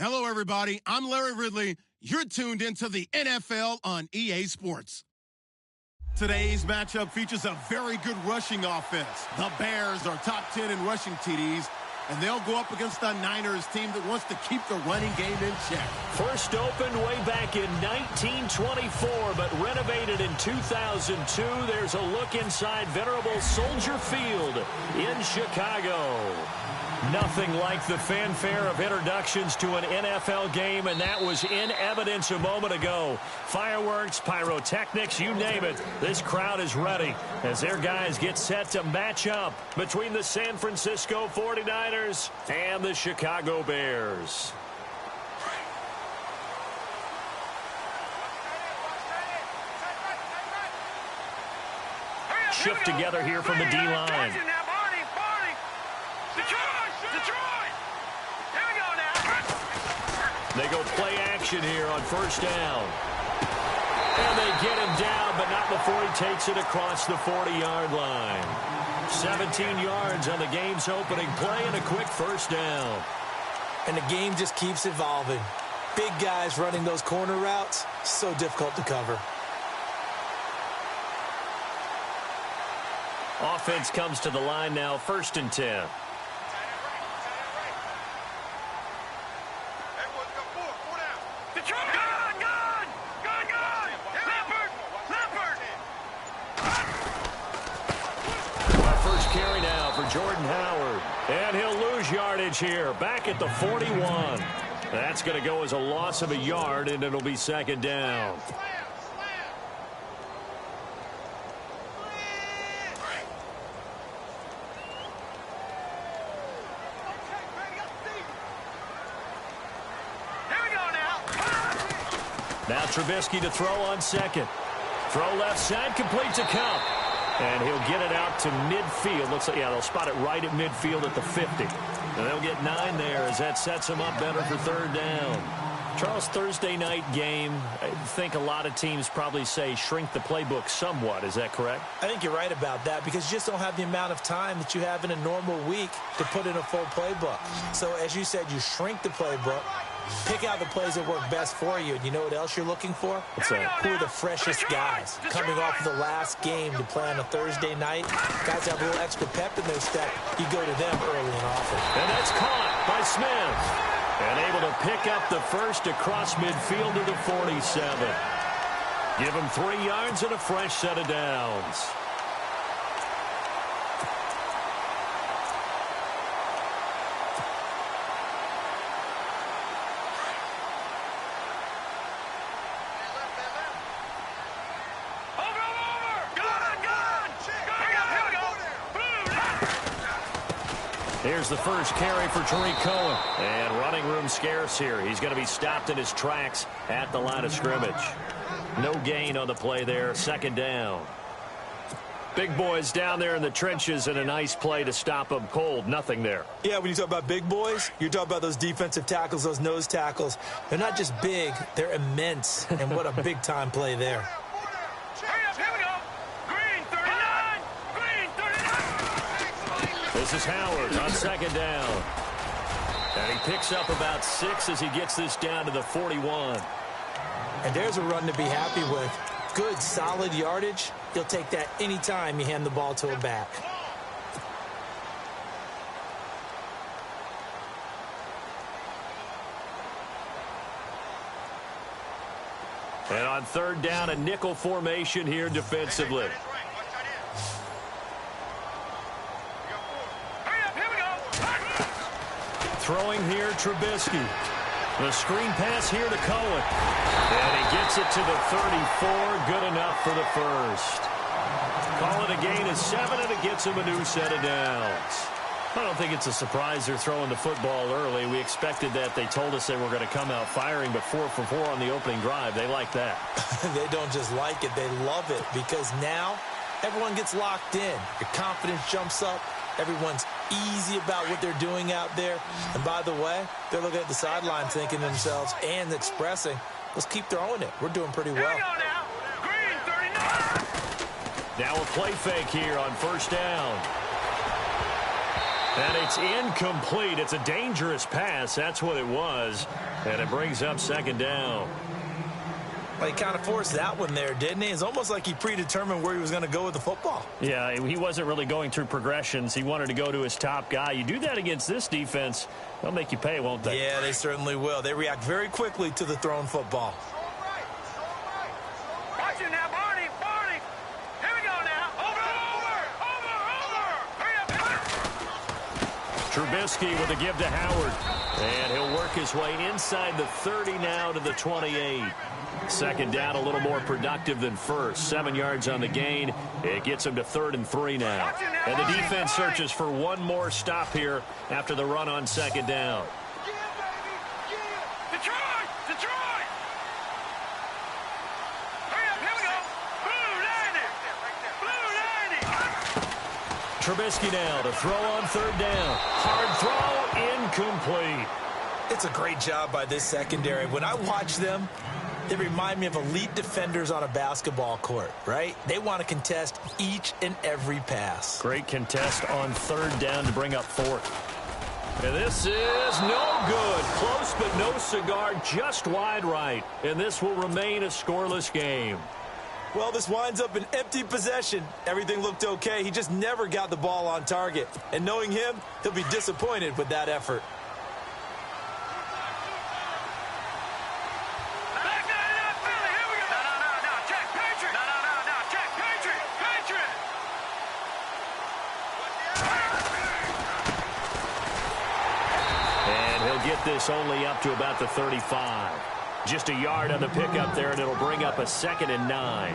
Hello, everybody. I'm Larry Ridley. You're tuned into the NFL on EA Sports. Today's matchup features a very good rushing offense. The Bears are top 10 in rushing TDs, and they'll go up against the Niners team that wants to keep the running game in check. First opened way back in 1924, but renovated in 2002. There's a look inside venerable Soldier Field in Chicago. Nothing like the fanfare of introductions to an NFL game, and that was in evidence a moment ago. Fireworks, pyrotechnics, you name it. This crowd is ready as their guys get set to match up between the San Francisco 49ers and the Chicago Bears. Shift together here from the D-line. They go play action here on first down. And they get him down, but not before he takes it across the 40-yard line. 17 yards on the game's opening play and a quick first down. And the game just keeps evolving. Big guys running those corner routes, so difficult to cover. Offense comes to the line now, 1st and 10. Carry now for Jordan Howard. And he'll lose yardage here. Back at the 41. That's going to go as a loss of a yard, and it'll be 2nd down. Now Trubisky to throw on 2nd. Throw left side, complete to Cup. And he'll get it out to midfield. Looks like, yeah, they'll spot it right at midfield at the 50. And they'll get 9 there as that sets them up better for 3rd down. Charles, Thursday night game, I think a lot of teams probably say shrink the playbook somewhat. Is that correct? I think you're right about that because you just don't have the amount of time that you have in a normal week to put in a full playbook. So, as you said, you shrink the playbook. Pick out the plays that work best for you. And you know what else you're looking for? What's that? Who are the freshest guys? Coming off of the last game to play on a Thursday night, guys have a little extra pep in their step. You go to them early and often. And that's caught by Smith. And able to pick up the first across midfield to the 47. Give him 3 yards and a fresh set of downs. Here's the first carry for Tariq Cohen. And running room scarce here. He's going to be stopped in his tracks at the line of scrimmage. No gain on the play there. 2nd down. Big boys down there in the trenches and a nice play to stop them cold. Nothing there. Yeah, when you talk about big boys, you're talking about those defensive tackles, those nose tackles. They're not just big, they're immense. And what a big-time play there. This is Howard on 2nd down. And he picks up about 6 as he gets this down to the 41. And there's a run to be happy with. Good, solid yardage. You'll take that anytime you hand the ball to a back. And on 3rd down, a nickel formation here defensively. Throwing here, Trubisky. The screen pass here to Cohen. And he gets it to the 34. Good enough for the first. Call it a gain of 7, and it gets him a new set of downs. I don't think it's a surprise they're throwing the football early. We expected that. They told us they were going to come out firing, but 4 for 4 on the opening drive. They like that. They don't just like it. They love it because now everyone gets locked in. Your confidence jumps up. Everyone's easy about what they're doing out there. And by the way, they're looking at the sideline thinking to themselves and expressing, let's keep throwing it. We're doing pretty well. Now a play fake here on 1st down. And it's incomplete. It's a dangerous pass. That's what it was. And it brings up second down. Well, he kind of forced that one there, didn't he? It's almost like he predetermined where he was going to go with the football. Yeah, he wasn't really going through progressions. He wanted to go to his top guy. You do that against this defense, they'll make you pay, won't they? Yeah, they certainly will. They react very quickly to the thrown football. Watch it now, Barney. Barney. Here we go now. Over. Hurry up. Trubisky with a give to Howard. And he'll work his way inside the 30 now to the 28. Second down, a little more productive than first. 7 yards on the gain. It gets him to 3rd and 3 now. And the defense searches for one more stop here after the run on second down. Detroit. Hurry up. Here we go. Blue 90. Trubisky now to throw on 3rd down. Hard throw, incomplete. It's a great job by this secondary. When I watch them, they remind me of elite defenders on a basketball court, right? They want to contest each and every pass. Great contest on 3rd down to bring up 4th. And this is no good. Close but no cigar, just wide right. And this will remain a scoreless game. Well, this winds up an empty possession. Everything looked okay. He just never got the ball on target. And knowing him, he'll be disappointed with that effort. Get this only up to about the 35. Just a yard on the pickup there, and it'll bring up a 2nd and 9.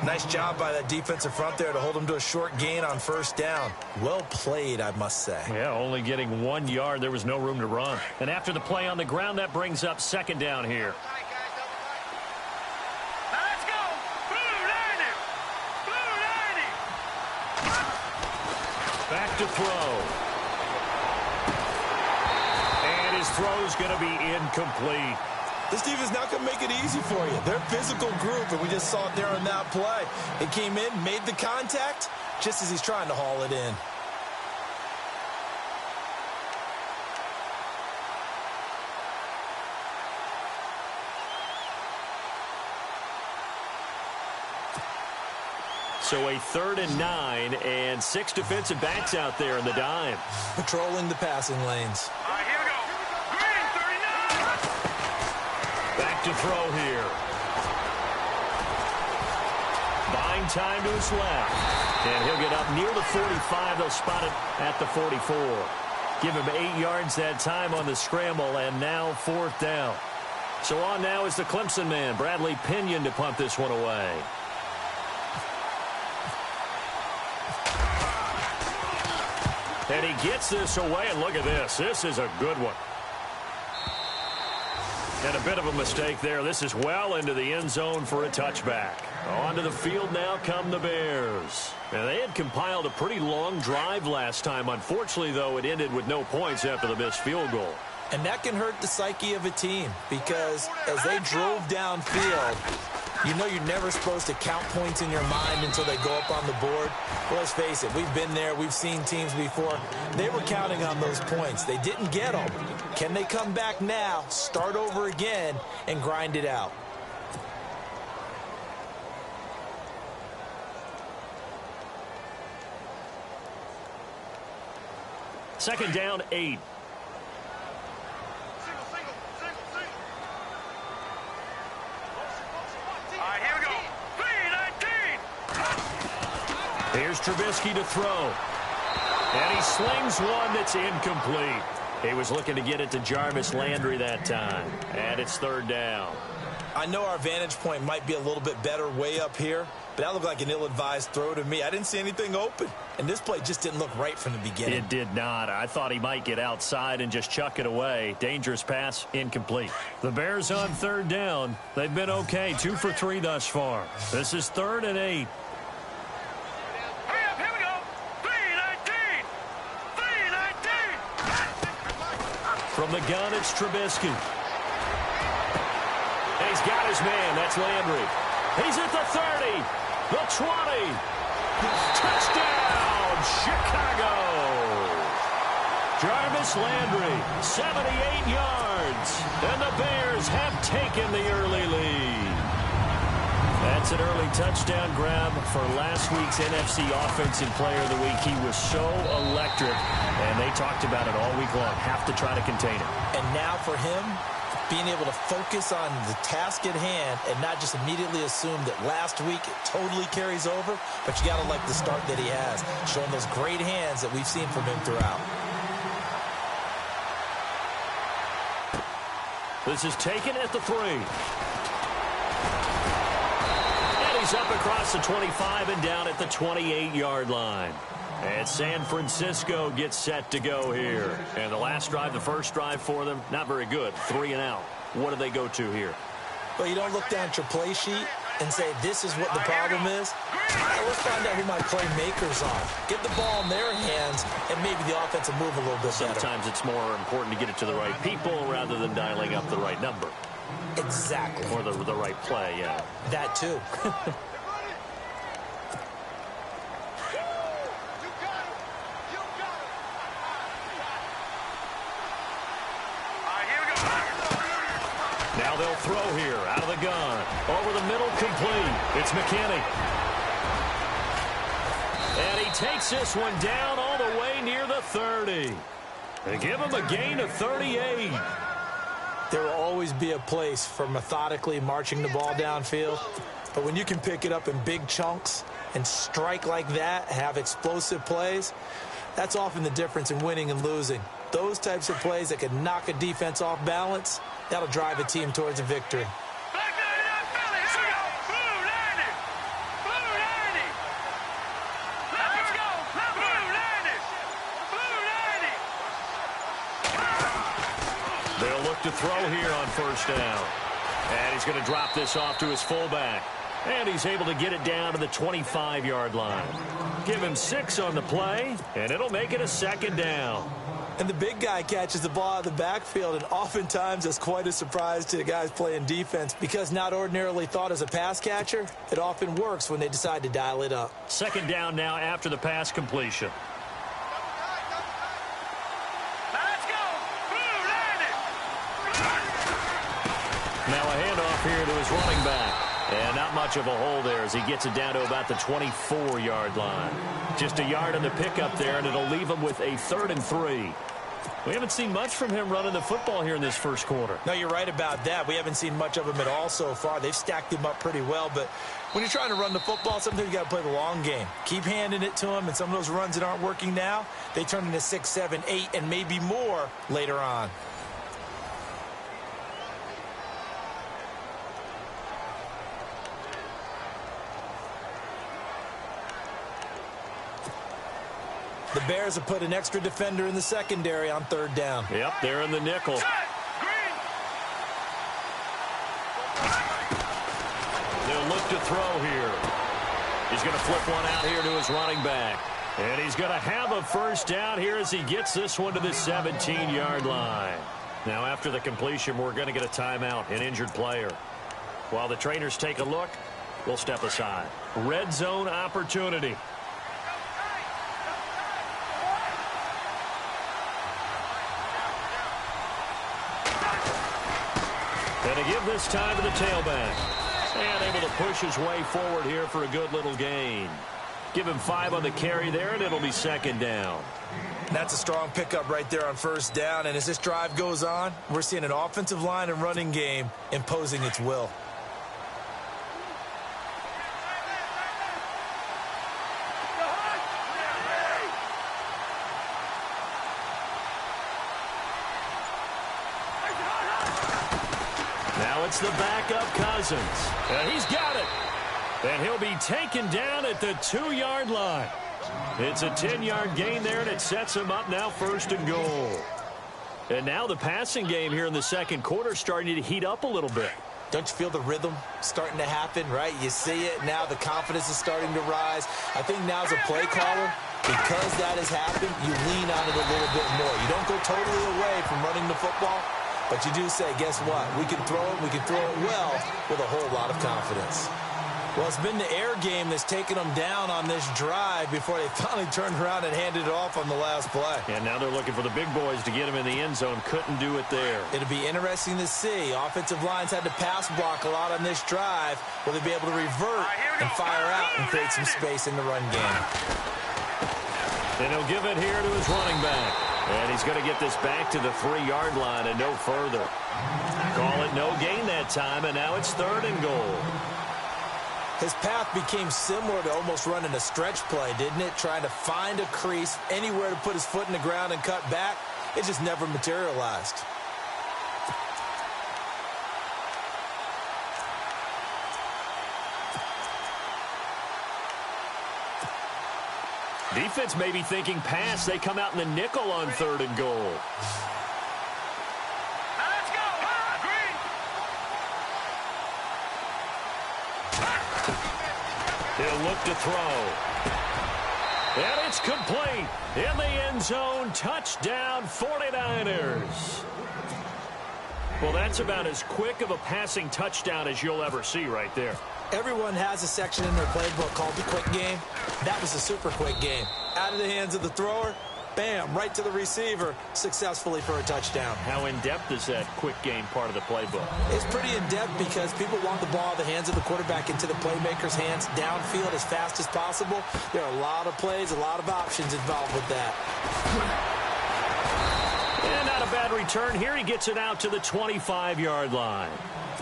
Nice job by that defensive front there to hold him to a short gain on 1st down. Well played, I must say. Yeah, only getting 1 yard. There was no room to run. And after the play on the ground, that brings up 2nd down here. Let's go. Blue 90. Back to throw. His throw's going to be incomplete. This defense not going to make it easy for you. They're a physical group, and we just saw it there on that play. It came in, made the contact, just as he's trying to haul it in. So a 3rd and 9, and 6 defensive backs out there in the dime. Patrolling the passing lanes. All right, here we go. Green 39. Back to throw here. Buying time to his left. And he'll get up near the 45. They'll spot it at the 44. Give him 8 yards that time on the scramble, and now 4th down. So on now is the Clemson man, Bradley Pinion, to punt this one away. And he gets this away, and look at this. This is a good one. And a bit of a mistake there. This is well into the end zone for a touchback. Onto the field now come the Bears. And they had compiled a pretty long drive last time. Unfortunately, though, it ended with no points after the missed field goal. And that can hurt the psyche of a team because as they drove downfield, you know you're never supposed to count points in your mind until they go up on the board. Well, let's face it, we've been there. We've seen teams before. They were counting on those points. They didn't get them. Can they come back now, start over again, and grind it out? Second down, 8. Here's Trubisky to throw. And he slings one that's incomplete. He was looking to get it to Jarvis Landry that time. And it's 3rd down. I know our vantage point might be a little bit better way up here, but that looked like an ill-advised throw to me. I didn't see anything open, and this play just didn't look right from the beginning. It did not. I thought he might get outside and just chuck it away. Dangerous pass, incomplete. The Bears on 3rd down. They've been okay, 2 for 3 thus far. This is 3rd and 8. From the gun, it's Trubisky. And he's got his man. That's Landry. He's at the 30, the 20. Touchdown, Chicago. Jarvis Landry, 78 yards. And the Bears have taken the early lead. That's an early touchdown grab for last week's NFC Offensive Player of the Week. He was so electric, and they talked about it all week long. Have to try to contain him. And now for him, being able to focus on the task at hand and not just immediately assume that last week it totally carries over, but you got to like the start that he has, showing those great hands that we've seen from him throughout. This is taken at the 3. And he's up across the 25 and down at the 28-yard line. And San Francisco gets set to go here. And the last drive, the first drive for them, not very good. 3 and out. What do they go to here? Well, you don't look down at your play sheet and say, this is what the problem is. All right, let's find out who my playmakers are. Get the ball in their hands, and maybe the offense will move a little bit better. Sometimes it's more important to get it to the right people rather than dialing up the right number. Exactly. Or the right play, yeah. That too. Now they'll throw here, out of the gun. Over the middle, complete. It's McKinney. And he takes this one down all the way near the 30. They give him a gain of 38. There will always be a place for methodically marching the ball downfield. But when you can pick it up in big chunks and strike like that, have explosive plays, that's often the difference in winning and losing. Those types of plays that can knock a defense off balance, that'll drive a team towards a victory. They'll look to throw here on first down. And he's going to drop this off to his fullback. And he's able to get it down to the 25-yard line. Give him 6 on the play, and it'll make it a second down. And the big guy catches the ball out of the backfield, and oftentimes that's quite a surprise to the guys playing defense because not ordinarily thought as a pass catcher, it often works when they decide to dial it up. Second down now after the pass completion. Now a handoff here to his running back. And not much of a hole there as he gets it down to about the 24-yard line. Just a yard on the pickup there, and it'll leave him with a 3rd and 3. We haven't seen much from him running the football here in this first quarter. No, you're right about that. We haven't seen much of him at all so far. They've stacked him up pretty well, but when you're trying to run the football, sometimes you got to play the long game. Keep handing it to him, and some of those runs that aren't working now, they turn into 6, 7, 8, and maybe more later on. The Bears have put an extra defender in the secondary on 3rd down. Yep, they're in the nickel. They'll look to throw here. He's going to flip one out here to his running back. And he's going to have a first down here as he gets this one to the 17-yard line. Now, after the completion, we're going to get a timeout, an injured player. While the trainers take a look, we'll step aside. Red zone opportunity. And to give this time to the tailback. And able to push his way forward here for a good little gain. Give him 5 on the carry there, and it'll be 2nd down. That's a strong pickup right there on 1st down. And as this drive goes on, we're seeing an offensive line and running game imposing its will. Now it's the backup Cousins. And he's got it. And he'll be taken down at the 2-yard line. It's a 10-yard gain there, and it sets him up now 1st and goal. And now the passing game here in the second quarter starting to heat up a little bit. Don't you feel the rhythm starting to happen, right? You see it now. The confidence is starting to rise. I think now as a play caller, because that has happened, you lean on it a little bit more. You don't go totally away from running the football, but you do say, guess what? We can throw it we can throw it well with a whole lot of confidence. Well, it's been the air game that's taken them down on this drive before they finally turned around and handed it off on the last play. And now they're looking for the big boys to get him in the end zone. Couldn't do it there. It'll be interesting to see. Offensive lines had to pass block a lot on this drive. Will they be able to revert and fire out and create some space in the run game? And he'll give it here to his running back. And he's going to get this back to the 3-yard line and no further. Call it no gain that time, and now it's 3rd and goal. His path became similar to almost running a stretch play, didn't it? Trying to find a crease, anywhere to put his foot in the ground and cut back. It just never materialized. Defense may be thinking pass. They come out in the nickel on 3rd and goal. Now let's go. Green. He'll look to throw. And it's complete. In the end zone, touchdown 49ers. Well, that's about as quick of a passing touchdown as you'll ever see right there. Everyone has a section in their playbook called the quick game. That was a super quick game. Out of the hands of the thrower, bam, right to the receiver, successfully for a touchdown. How in-depth is that quick game part of the playbook? It's pretty in-depth because people want the ball in the hands of the quarterback into the playmaker's hands downfield as fast as possible. There are a lot of plays, a lot of options involved with that. And not a bad return here. He gets it out to the 25-yard line.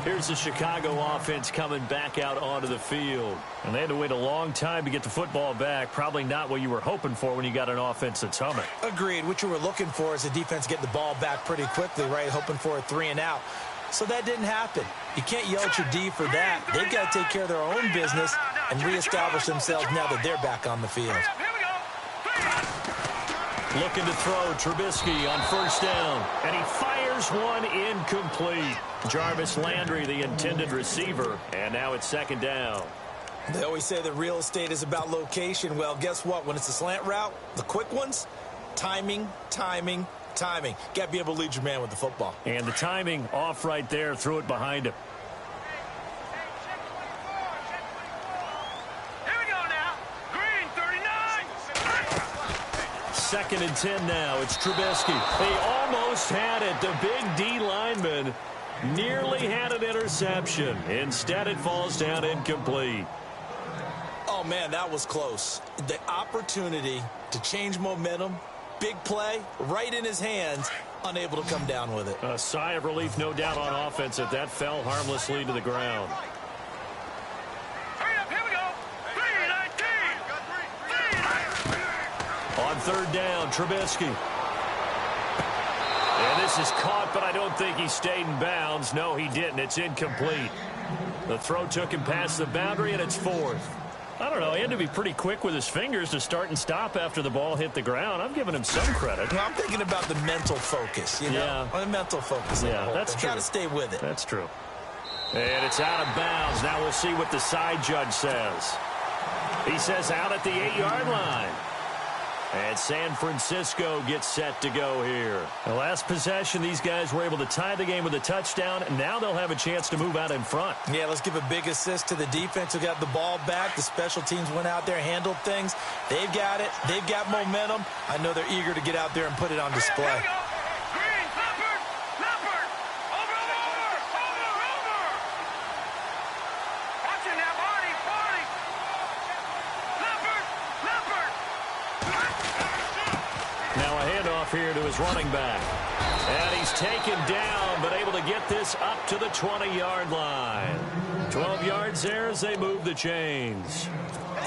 Here's the Chicago offense coming back out onto the field. And they had to wait a long time to get the football back. Probably not what you were hoping for when you got an offense that's humming. Agreed. What you were looking for is the defense getting the ball back pretty quickly, right? Hoping for a 3-and-out. So that didn't happen. You can't yell at your D for that. They've got to take care of their own business and reestablish themselves now that they're back on the field. Looking to throw, Trubisky on 1st down. And he fires one incomplete. Jarvis Landry, the intended receiver. And now it's 2nd down. They always say that real estate is about location. Well, guess what? When it's a slant route, the quick ones, timing, timing, timing. Got to be able to lead your man with the football. And the timing off right there. Threw it behind him. 2nd and 10 now. It's Trubisky. They almost had it. The big D lineman nearly had an interception. Instead, it falls down incomplete. Oh, man, that was close. The opportunity to change momentum, big play, right in his hands, unable to come down with it. A sigh of relief, no doubt, on offense if that fell harmlessly to the ground. On 3rd down, Trubisky. And this is caught, but I don't think he stayed in bounds. No, he didn't. It's incomplete. The throw took him past the boundary, and it's 4th. I don't know. He had to be pretty quick with his fingers to start and stop after the ball hit the ground. I'm giving him some credit. Well, I'm thinking about the mental focus, you know? Yeah. The mental focus. Yeah, that's true. Got to stay with it. That's true. And it's out of bounds. Now we'll see what the side judge says. He says out at the 8-yard line. And San Francisco gets set to go here. The last possession, these guys were able to tie the game with a touchdown, and now they'll have a chance to move out in front. Yeah, let's give a big assist to the defense who got the ball back. The special teams went out there, handled things. They've got it. They've got momentum. I know they're eager to get out there and put it on display. Here to his running back. And he's taken down, but able to get this up to the 20-yard line. 12 yards there as they move the chains.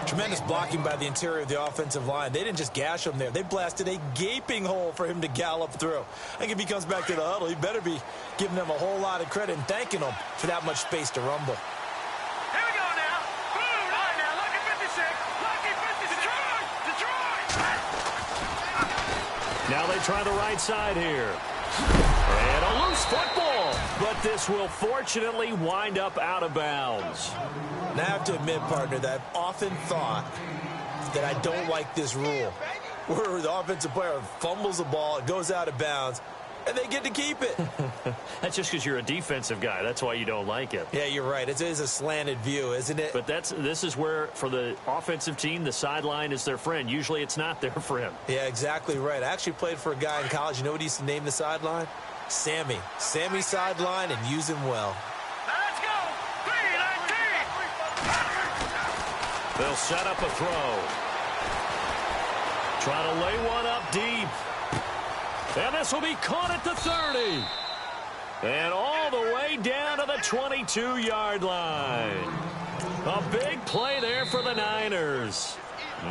Tremendous blocking by the interior of the offensive line. They didn't just gash him there. They blasted a gaping hole for him to gallop through. I think if he comes back to the huddle, he better be giving them a whole lot of credit and thanking them for that much space to rumble. Here we go now. Boom. All right, now, lucky 56. Lucky 56. Detroit. Now they try the right side here. And a loose football. But this will fortunately wind up out of bounds. And I have to admit, partner, that I've often thought that I don't like this rule. Where the offensive player fumbles the ball, it goes out of bounds, and they get to keep it. That's just because you're a defensive guy. That's why you don't like it. Yeah, you're right. It is a slanted view, isn't it? But this is where, for the offensive team, the sideline is their friend. Usually it's not their friend. Yeah, exactly right. I actually played for a guy in college. You know what he used to name the sideline? Sammy. Sammy sideline, and use him well. Let's go. 3-19. They'll set up a throw. Trying to lay one up deep. And this will be caught at the 30. And all the way down to the 22-yard line. A big play there for the Niners.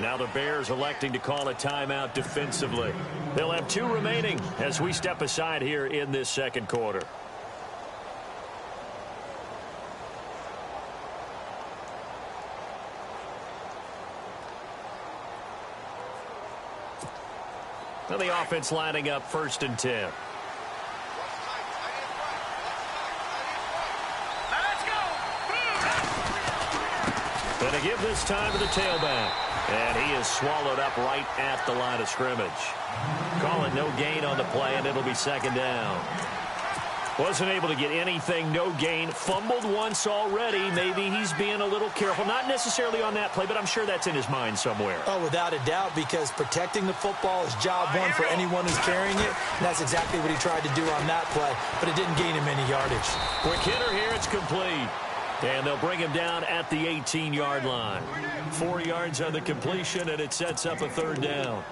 Now the Bears electing to call a timeout defensively. They'll have 2 remaining as we step aside here in this second quarter. Now the offense lining up 1st and 10. Let's go. Going to give this time to the tailback. And he is swallowed up right at the line of scrimmage. Call it no gain on the play, and it'll be 2nd down. Wasn't able to get anything, no gain. Fumbled once already. Maybe he's being a little careful. Not necessarily on that play, but I'm sure that's in his mind somewhere. Oh, without a doubt, because protecting the football is job one for anyone who's carrying it. And that's exactly what he tried to do on that play, but it didn't gain him any yardage. Quick hitter here, it's complete. And they'll bring him down at the 18-yard line. 4 yards on the completion, and it sets up a 3rd down.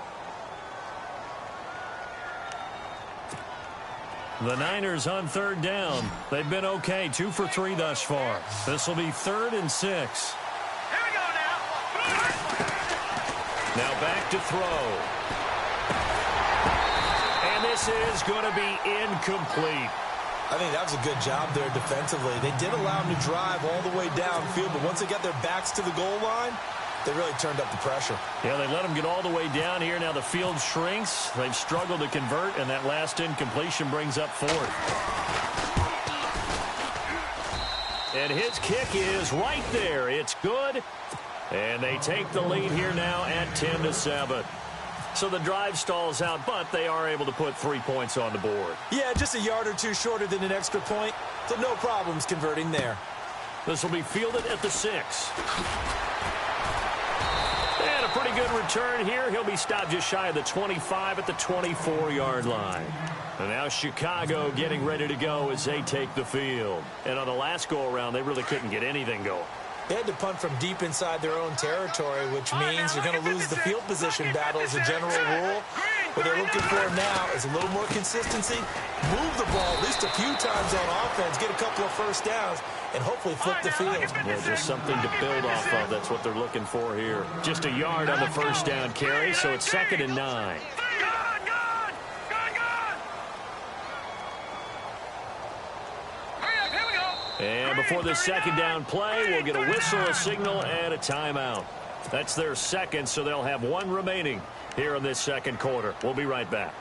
The Niners on 3rd down. They've been okay, 2 for 3 thus far. This will be 3rd and 6. Here we go now. Now back to throw. And this is going to be incomplete. I think that was a good job there defensively. They did allow him to drive all the way downfield, but once they got their backs to the goal line, they really turned up the pressure. Yeah, they let him get all the way down here. Now the field shrinks. They've struggled to convert, and that last incompletion brings up 4th. And his kick is right there. It's good. And they take the lead here now at 10-7. So the drive stalls out, but they are able to put 3 points on the board. Yeah, just a yard or 2 shorter than an extra point, so no problems converting there. This will be fielded at the 6. And a pretty good return here. He'll be stopped just shy of the 25 at the 24-yard line. And now Chicago getting ready to go as they take the field. And on the last go-around, they really couldn't get anything going. They had to punt from deep inside their own territory, which means you're going to lose the field position battle as a general rule. What they're looking for now is a little more consistency, move the ball at least a few times on offense, get a couple of first downs, and hopefully flip the field. Yeah, just something to build off of. That's what they're looking for here. Just a yard on the first down carry, so it's 2nd and 9. And before this 2nd down play, we'll get a whistle, a signal, and a timeout. That's their 2nd, so they'll have 1 remaining here in this 2nd quarter. We'll be right back.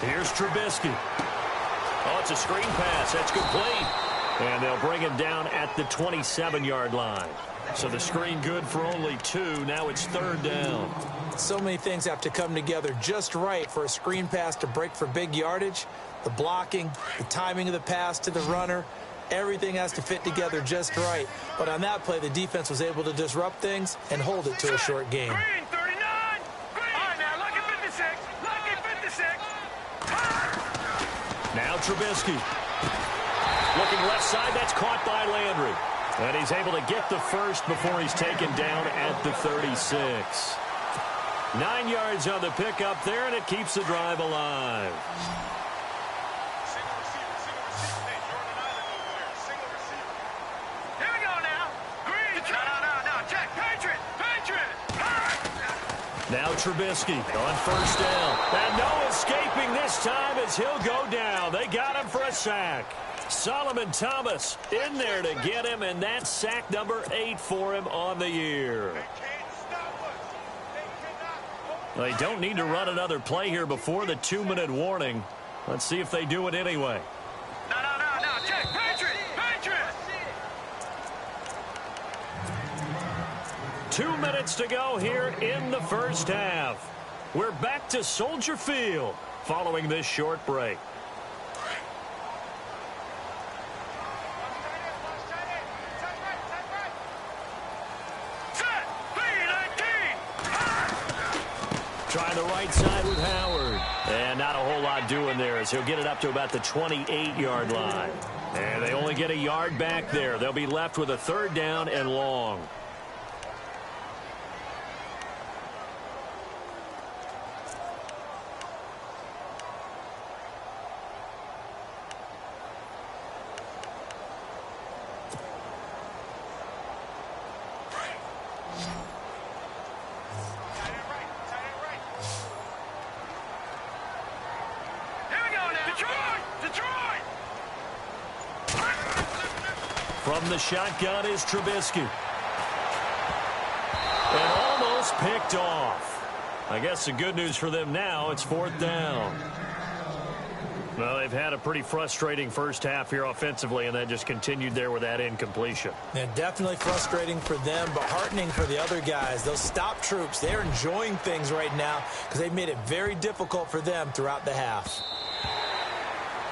Here's Trubisky. Oh, it's a screen pass. That's complete. And they'll bring him down at the 27-yard line. So the screen good for only 2. Now it's 3rd down. So many things have to come together just right for a screen pass to break for big yardage. The blocking, the timing of the pass to the runner, everything has to fit together just right. But on that play, the defense was able to disrupt things and hold it to a short game. Green, 39. Green. All right, now, lucky 56. Lucky 56. Now Trubisky. Looking left side, that's caught by Landry. And he's able to get the first before he's taken down at the 36. 9 yards on the pickup there, and it keeps the drive alive. Here we go now. Green. No. Check. Patriot. Now Trubisky on first down. And no escaping this time as he'll go down. They got him for a sack. Solomon Thomas in there to get him, and that's sack number 8 for him on the year. They don't need to run another play here before the 2-minute warning. Let's see if they do it anyway. No. Check. 2 minutes to go here in the first half. We're back to Soldier Field following this short break. Trying the right side with Howard. And not a whole lot doing there as he'll get it up to about the 28-yard line. And they only get a yard back there. They'll be left with a 3rd down and long. From the shotgun is Trubisky. And almost picked off. I guess the good news for them now, it's 4th down. Well, they've had a pretty frustrating first half here offensively, and that just continued there with that incompletion. Yeah, definitely frustrating for them, but heartening for the other guys. Those stop troops, they're enjoying things right now because they've made it very difficult for them throughout the half.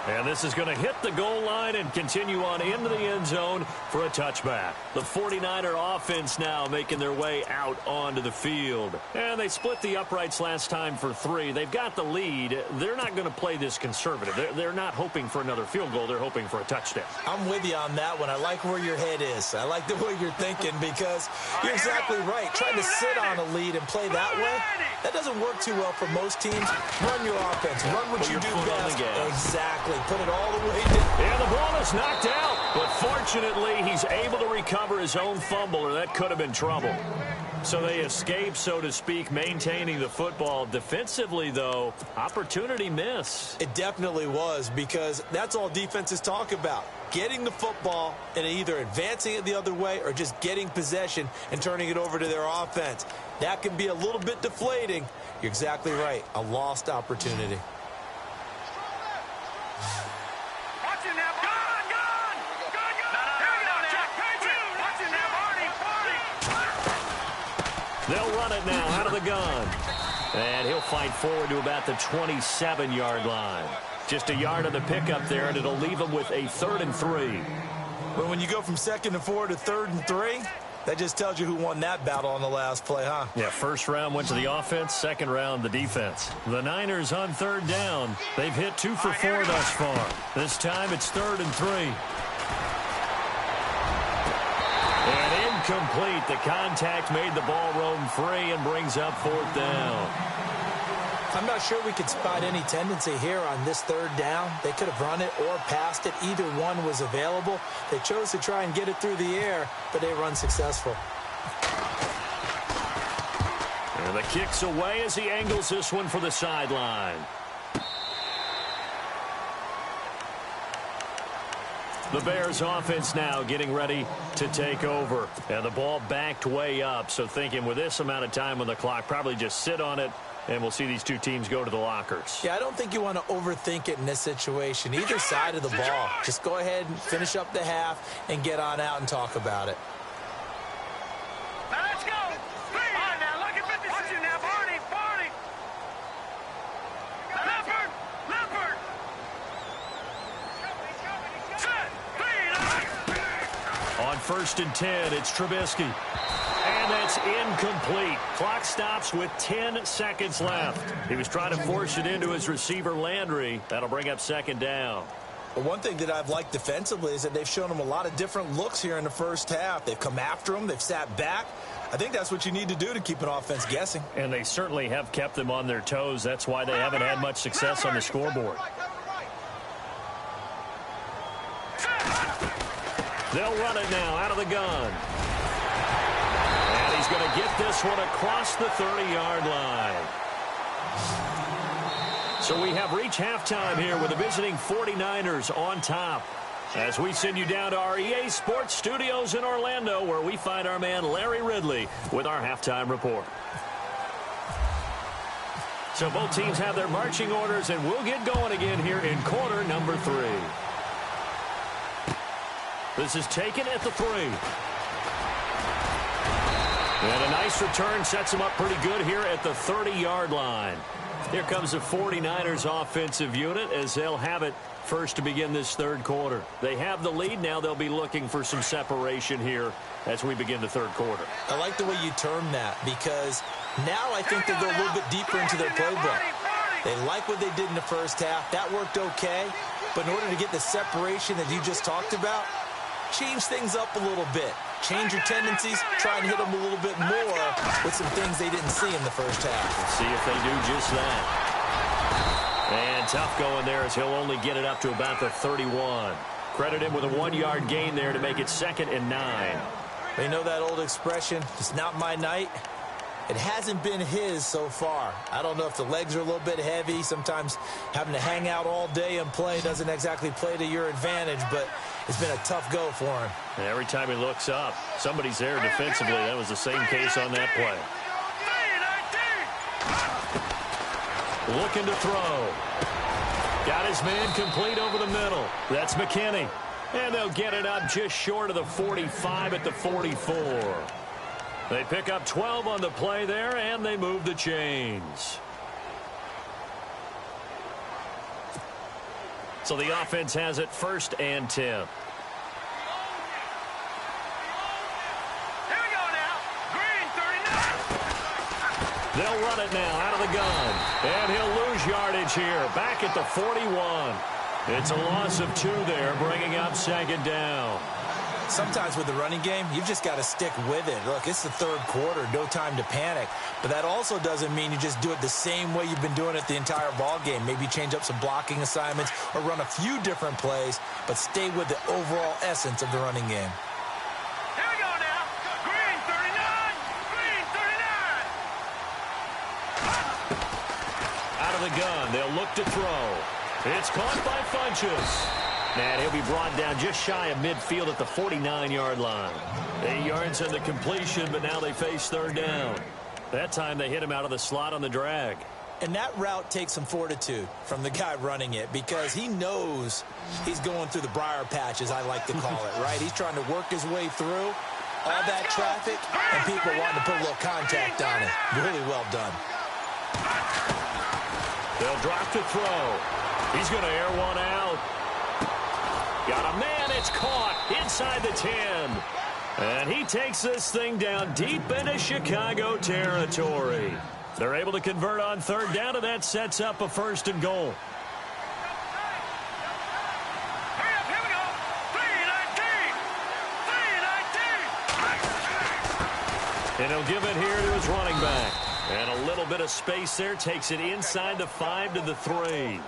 And this is going to hit the goal line and continue on into the end zone for a touchback. The 49er offense now making their way out onto the field. And they split the uprights last time for 3. They've got the lead. They're not going to play this conservative. They're not hoping for another field goal. They're hoping for a touchdown. I'm with you on that one. I like where your head is. I like the way you're thinking because you're exactly right. Trying to sit on a lead and play that way, that doesn't work too well for most teams. Run your offense. Run what you do best. Exactly. Put it all the way down. And the ball is knocked out. But fortunately, he's able to recover his own fumble, or that could have been trouble. So they escape, so to speak, maintaining the football. Defensively, though, opportunity miss. It definitely was because that's all defenses talk about. Getting the football and either advancing it the other way or just getting possession and turning it over to their offense. That can be a little bit deflating. You're exactly right. A lost opportunity. They'll run it now out of the gun. And he'll fight forward to about the 27-yard line. Just a yard on the pickup there, and it'll leave him with a 3rd and 3. But when you go from 2nd and 4 to 3rd and 3, that just tells you who won that battle on the last play, huh? Yeah, first round went to the offense, second round the defense. The Niners on 3rd down. They've hit 2 for 4 thus far. This time it's 3rd and 3. And incomplete. The contact made the ball roam free and brings up 4th down. I'm not sure we could spot any tendency here on this 3rd down. They could have run it or passed it. Either one was available. They chose to try and get it through the air, but they were unsuccessful. And the kick's away as he angles this one for the sideline. The Bears offense now getting ready to take over. And the ball backed way up, so thinking with this amount of time on the clock, probably just sit on it, and we'll see these two teams go to the lockers. Yeah, I don't think you want to overthink it in this situation. Either side of the ball. Just go ahead and finish up the half and get on out and talk about it. Now let's go. All right, now look at 56. Watch it now, Barney. Leopard. On 1st and 10, it's Trubisky. And that's incomplete. Clock stops with 10 seconds left. He was trying to force it into his receiver, Landry. That'll bring up 2nd down. But one thing that I've liked defensively is that they've shown him a lot of different looks here in the first half. They've come after him. They've sat back. I think that's what you need to do to keep an offense guessing. And they certainly have kept them on their toes. That's why they haven't had much success on the scoreboard. They'll run it now out of the gun. And he's going to get this one across the 30-yard line. So we have reached halftime here with the visiting 49ers on top. As we send you down to our EA Sports Studios in Orlando, where we find our man Larry Ridley with our halftime report. So both teams have their marching orders, and we'll get going again here in quarter number 3. This is taken at the 3. And a nice return sets him up pretty good here at the 30-yard line. Here comes the 49ers offensive unit as they'll have it first to begin this third quarter. They have the lead. Now they'll be looking for some separation here as we begin the third quarter. I like the way you term that because now I think they'll go a little bit deeper into their playbook. They like what they did in the first half. That worked okay. But in order to get the separation that you just talked about, change things up a little bit. Change your tendencies, try and hit them a little bit more with some things they didn't see in the first half. Let's see if they do just that. And tough going there as he'll only get it up to about the 31. Credit him with a 1-yard gain there to make it 2nd and 9. You know that old expression, it's not my night? It hasn't been his so far. I don't know if the legs are a little bit heavy. Sometimes having to hang out all day and play doesn't exactly play to your advantage, but it's been a tough go for him. And every time he looks up, somebody's there defensively. That was the same case on that play. Looking to throw. Got his man complete over the middle. That's McKinney. And they'll get it up just short of the 45 at the 44. They pick up 12 on the play there, and they move the chains. So the offense has it 1st and 10. Here we go now. Green, 39. They'll run it now out of the gun. And he'll lose yardage here. Back at the 41. It's a loss of 2 there, bringing up 2nd down. Sometimes with the running game, you've just got to stick with it. Look, it's the third quarter, no time to panic. But that also doesn't mean you just do it the same way you've been doing it the entire ball game. Maybe change up some blocking assignments or run a few different plays, but stay with the overall essence of the running game. Here we go now. Green, 39. Green, 39. Out of the gun, they'll look to throw. It's caught by Funchess. And he'll be brought down just shy of midfield at the 49-yard line. 8 yards on the completion, but now they face 3rd down. That time they hit him out of the slot on the drag. And that route takes some fortitude from the guy running it because he knows he's going through the briar patch, as I like to call it, right? He's trying to work his way through all that traffic and people wanting to put a little contact on it. Really well done. They'll drop to throw. He's going to air one out. Got a man, it's caught inside the 10. And he takes this thing down deep into Chicago territory. They're able to convert on 3rd down, and that sets up a 1st and goal. Hurry up, here we go. 3-19. 3-19. And he'll give it here to his running back. And a little bit of space there takes it inside the 5 to the 3.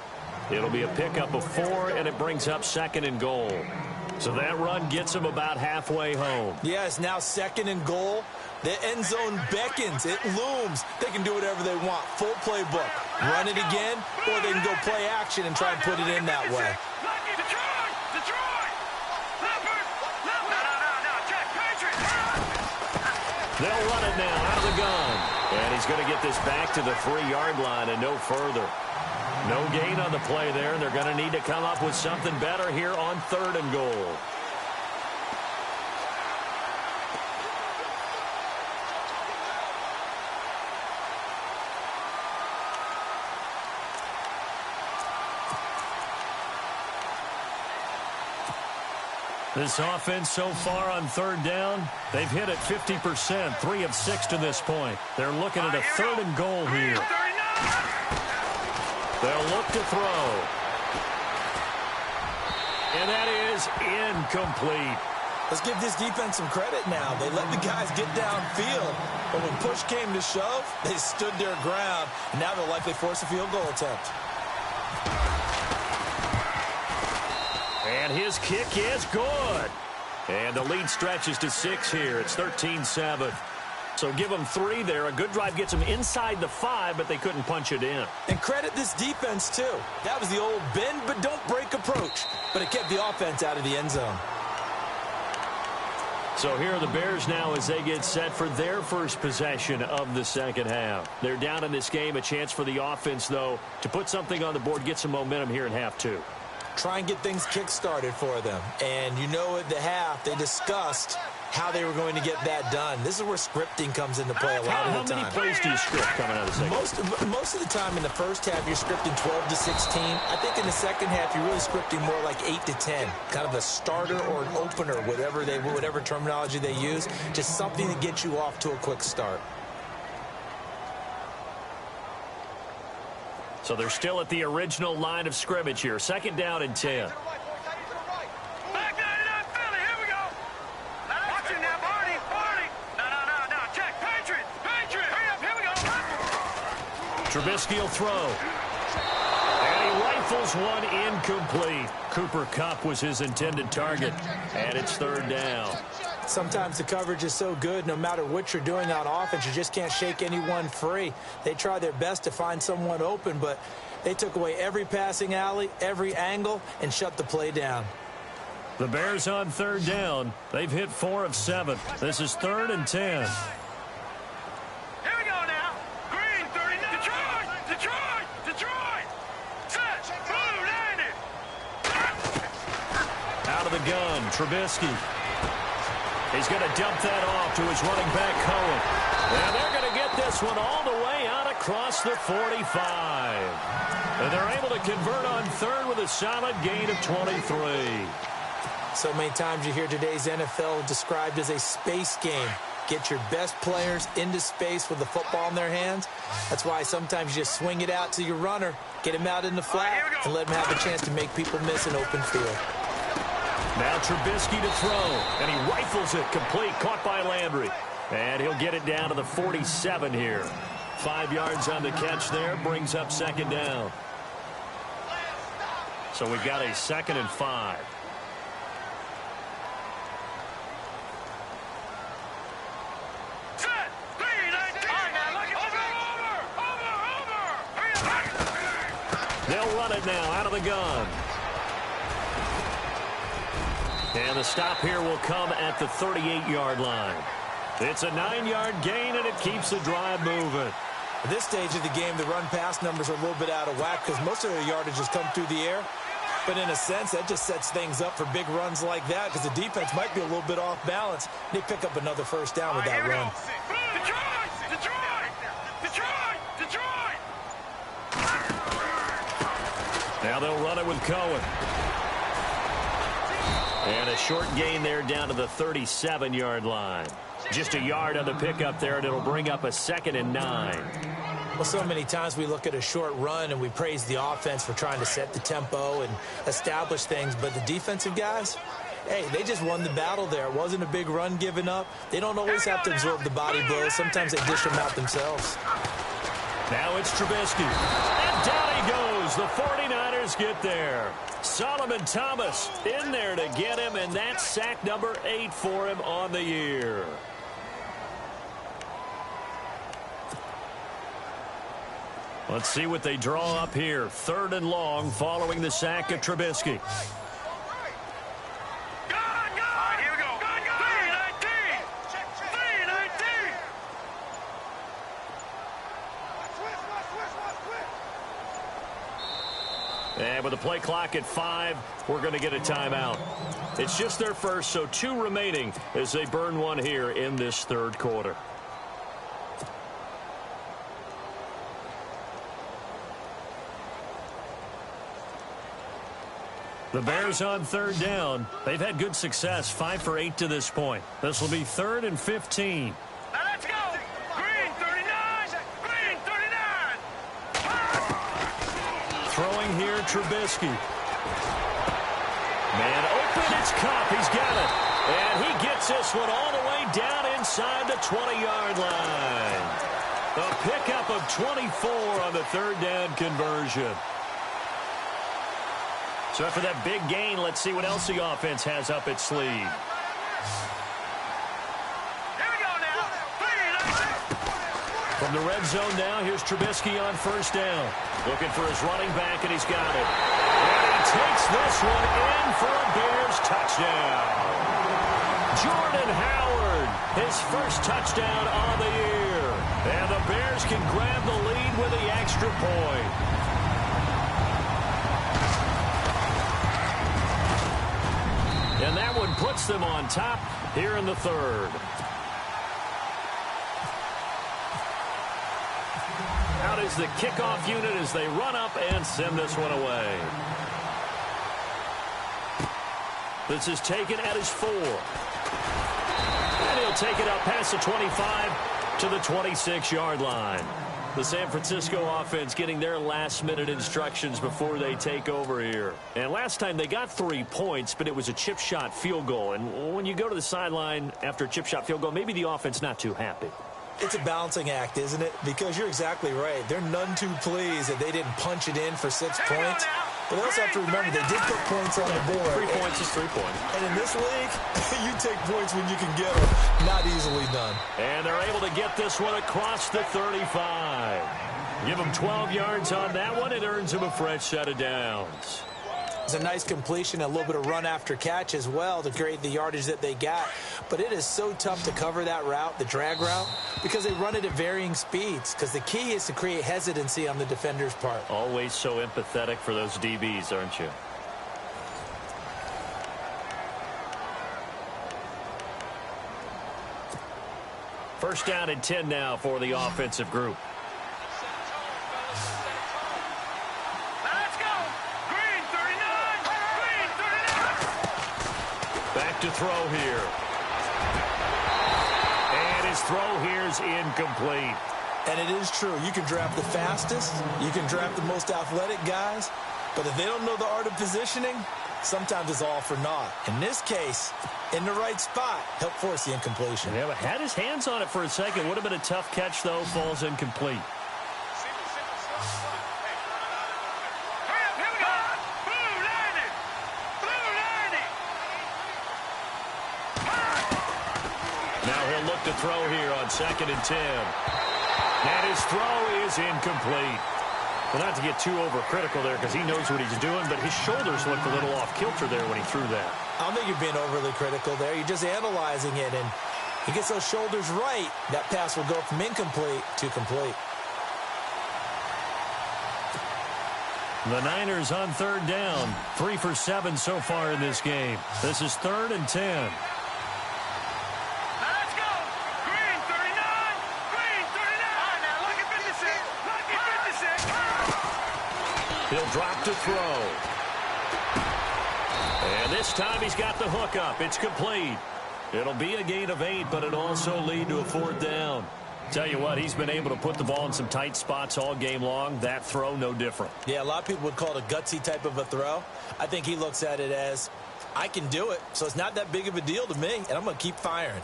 It'll be a pickup of 4, and it brings up 2nd and goal. So that run gets him about halfway home. Yeah, it's now 2nd and goal. The end zone beckons. It looms. They can do whatever they want. Full playbook. Run it again, or they can go play action and try and put it in that way. Detroit! Leopard! No, Jack Patriot! They'll run it now out of the gun. And he's going to get this back to the 3-yard line and no further. No gain on the play there, and they're going to need to come up with something better here on 3rd and goal. This offense so far on 3rd down, they've hit it 50%, 3 of 6 to this point. They're looking at a 3rd and goal here. They'll look to throw. And that is incomplete. Let's give this defense some credit now. They let the guys get downfield. But when push came to shove, they stood their ground. And now they'll likely force a field goal attempt. And his kick is good. And the lead stretches to 6 here. It's 13-7. So give them 3 there. A good drive gets them inside the 5, but they couldn't punch it in. And credit this defense, too. That was the old bend but don't break approach. But it kept the offense out of the end zone. So here are the Bears now as they get set for their first possession of the second half. They're down in this game. A chance for the offense, though, to put something on the board, get some momentum here in half 2. try and get things kick-started for them. And you know at the half, they discussed how they were going to get that done. This is where scripting comes into play a lot of the time. How many plays do you script coming out of the second? Most of the time in the first half, you're scripting 12 to 16. I think in the second half, you're really scripting more like 8 to 10. Kind of a starter or an opener, whatever terminology they use. Just something to get you off to a quick start. So they're still at the original line of scrimmage here. Second down and 10. Trubisky will throw. And he rifles one incomplete. Cooper Kupp was his intended target. And it's third down. Sometimes the coverage is so good, no matter what you're doing on offense, you just can't shake anyone free. They try their best to find someone open, but they took away every passing alley, every angle, and shut the play down. The Bears on third down. They've hit 4 of 7. This is third and 10. Out of the gun, Trubisky. He's going to dump that off to his running back, Cohen. And they're going to get this one all the way out across the 45. And they're able to convert on third with a solid gain of 23. So many times you hear today's NFL described as a space game. Get your best players into space with the football in their hands. That's why sometimes you just swing it out to your runner, get him out in the flat, and let him have a chance to make people miss an open field. Now Trubisky to throw, and he rifles it complete, caught by Landry. And he'll get it down to the 47 here. 5 yards on the catch there, brings up second down. So we've got a 2nd and 5. They'll run it now out of the gun. And the stop here will come at the 38-yard line. It's a 9-yard gain, and it keeps the drive moving. At this stage of the game, the run-pass numbers are a little bit out of whack because most of their yardage has come through the air. But in a sense, that just sets things up for big runs like that because the defense might be a little bit off balance. They pick up another first down with that run. Now they'll run it with Cohen. And a short gain there down to the 37-yard line. Just a yard on the pickup there, and it'll bring up a 2nd and 9. Well, so many times we look at a short run and we praise the offense for trying to set the tempo and establish things. But the defensive guys, hey, they just won the battle there. It wasn't a big run given up. They don't always have to absorb the body blows. Sometimes they dish them out themselves. Now it's Trubisky. And down he goes. The 49ers get there. Solomon Thomas in there to get him, and that's sack number 8 for him on the year. Let's see what they draw up here. 3rd and long following the sack of Trubisky. And with the play clock at 5, we're going to get a timeout. It's just their first, so 2 remaining as they burn one here in this 3rd quarter. The Bears on 3rd down. They've had good success, 5 for 8 to this point. This will be 3rd and 15. Now let's go. Green 39. Green 39. Throwing here, Trubisky. Man open, it's Kupp. He's got it. And he gets this one all the way down inside the 20-yard line. A pickup of 24 on the 3rd down conversion. So after that big gain, let's see what else the offense has up its sleeve. Here we go now. From the red zone now, here's Trubisky on 1st down. Looking for his running back, and he's got it. And he takes this one in for a Bears touchdown. Jordan Howard, his first touchdown on the year. And the Bears can grab the lead with the extra point. that one puts them on top here in the third. Out is the kickoff unit as they run up and send this one away. This is taken at his 4. And he'll take it up past the 25 to the 26-yard line. The San Francisco offense getting their last-minute instructions before they take over here. And last time they got 3 points, but it was a chip shot field goal. And when you go to the sideline after a chip shot field goal, maybe the offense not too happy. It's a balancing act, isn't it? Because you're exactly right. They're none too pleased that they didn't punch it in for 6 points. But they also have to remember they did put points on the board. 3 points is 3 points. And in this league, you take points when you can get them. Not easily done. And they're able to get this one across the 35. Give them 12 yards on that one. It earns them a fresh set of downs. It's a nice completion, a little bit of run after catch as well to create the yardage that they got. But it is so tough to cover that route, the drag route, because they run it at varying speeds. Because the key is to create hesitancy on the defender's part. Always so empathetic for those DBs, aren't you? First down and 10 now for the offensive group. Back to throw here. And his throw here is incomplete. And it is true. You can draft the fastest. You can draft the most athletic guys. But if they don't know the art of positioning, sometimes it's all for naught. In this case, in the right spot, helped force the incompletion. Yeah, but had his hands on it for a second. Would have been a tough catch, though. Falls incomplete. To throw here on 2nd and 10. And his throw is incomplete. Well, not to get too overcritical there because he knows what he's doing, but his shoulders looked a little off kilter there when he threw that. I don't think you're being overly critical there. You're just analyzing it, and he gets those shoulders right. That pass will go from incomplete to complete. The Niners on 3rd down. 3 for 7 so far in this game. This is 3rd and 10. He'll drop to throw. And this time he's got the hook up. It's complete. It'll be a gain of 8, but it'll also lead to a 4th down. Tell you what, he's been able to put the ball in some tight spots all game long. That throw, no different. Yeah, a lot of people would call it a gutsy type of a throw. I think he looks at it as, I can do it, so it's not that big of a deal to me, and I'm going to keep firing.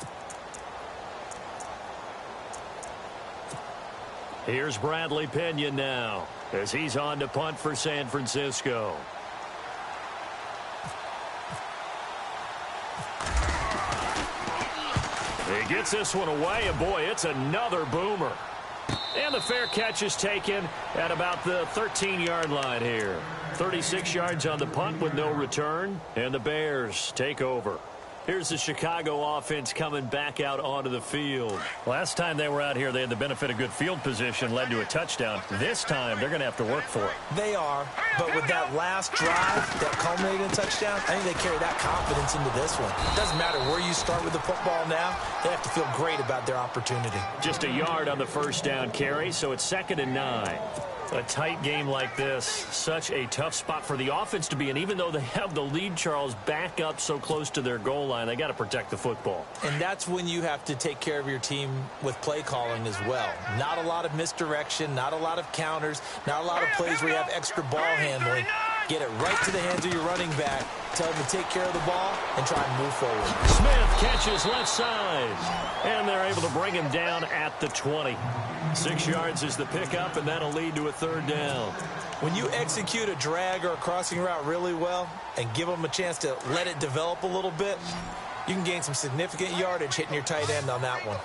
Here's Bradley Pinion now as he's on to punt for San Francisco. He gets this one away, and boy, it's another boomer. And the fair catch is taken at about the 13-yard line here. 36 yards on the punt with no return, and the Bears take over. Here's the Chicago offense coming back out onto the field. Last time they were out here, they had the benefit of good field position, led to a touchdown. This time, they're going to have to work for it. They are, but with that last drive that culminated in a touchdown, I think they carry that confidence into this one. It doesn't matter where you start with the football now. They have to feel great about their opportunity. Just a yard on the first down carry, so it's 2nd and 9. A tight game like this, such a tough spot for the offense to be in. Even though they have the lead, Charles, back up so close to their goal line, they got to protect the football. And that's when you have to take care of your team with play calling as well. Not a lot of misdirection, not a lot of counters, not a lot of plays where you have extra ball handling. Get it right to the hands of your running back. Tell him to take care of the ball and try and move forward. Smith catches left side. And they're able to bring him down at the 20. 6 yards is the pickup, and that'll lead to a 3rd down. When you execute a drag or a crossing route really well and give them a chance to let it develop a little bit, you can gain some significant yardage hitting your tight end on that one.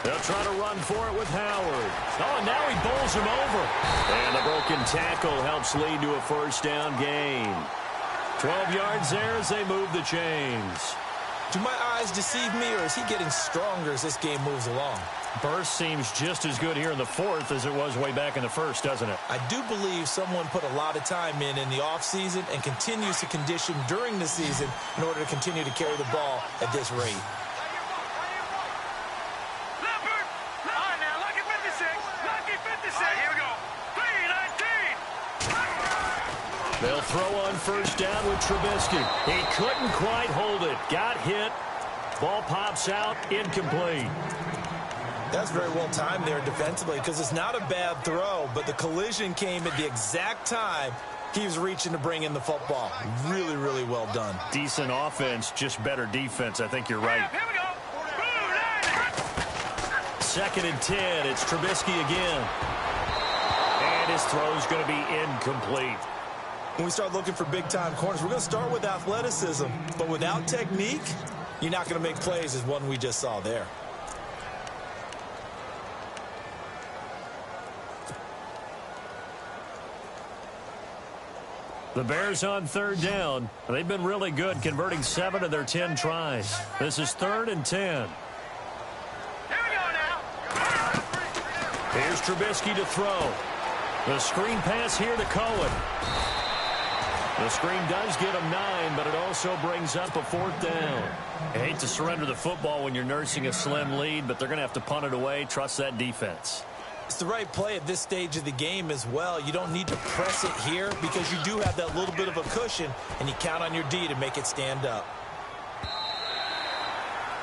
They'll try to run for it with Howard. Oh, and now he bowls him over. And the broken tackle helps lead to a 1st down gain. 12 yards there as they move the chains. Do my eyes deceive me, or is he getting stronger as this game moves along? Burst seems just as good here in the fourth as it was way back in the first, doesn't it? I do believe someone put a lot of time in the offseason and continues to condition during the season in order to continue to carry the ball at this rate. They'll throw on first down with Trubisky. He couldn't quite hold it. Got hit. Ball pops out. Incomplete. That's very well timed there defensively because it's not a bad throw, but the collision came at the exact time he was reaching to bring in the football. Really, really well done. Decent offense, just better defense. I think you're right. Here we go. 2nd and 10. It's Trubisky again. And his throw's going to be incomplete. When we start looking for big-time corners, we're going to start with athleticism. But without technique, you're not going to make plays as one we just saw there. The Bears on 3rd down. They've been really good, converting 7 of their 10 tries. This is 3rd and 10. Here we go now. Here's Trubisky to throw. The screen pass here to Cohen. The screen does get him 9, but it also brings up a 4th down. I hate to surrender the football when you're nursing a slim lead, but they're going to have to punt it away. Trust that defense. It's the right play at this stage of the game as well. You don't need to press it here because you do have that little bit of a cushion, and you count on your D to make it stand up.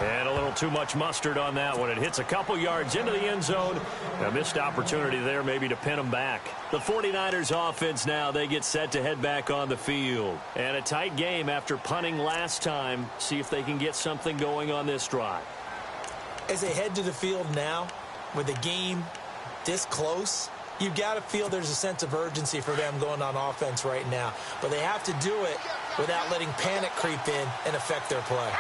And a little too much mustard on that one. It hits a couple yards into the end zone. A missed opportunity there maybe to pin them back. The 49ers offense now, they get set to head back on the field. And a tight game after punting last time. See if they can get something going on this drive. As they head to the field now, with the game this close, you've got to feel there's a sense of urgency for them going on offense right now. But they have to do it without letting panic creep in and affect their play.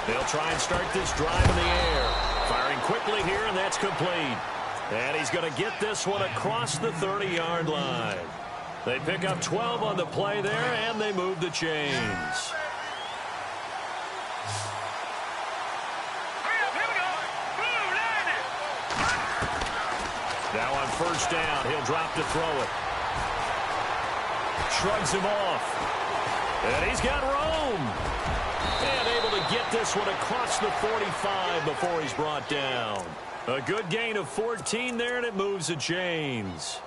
They'll try and start this drive in the air. Firing quickly here, and that's complete. And he's going to get this one across the 30-yard line. They pick up 12 on the play there, and they move the chains. Now on first down, he'll drop to throw it. Shrugs him off. And he's got room. And able to get this one across the 45 before he's brought down. A good gain of 14 there, and it moves the chains.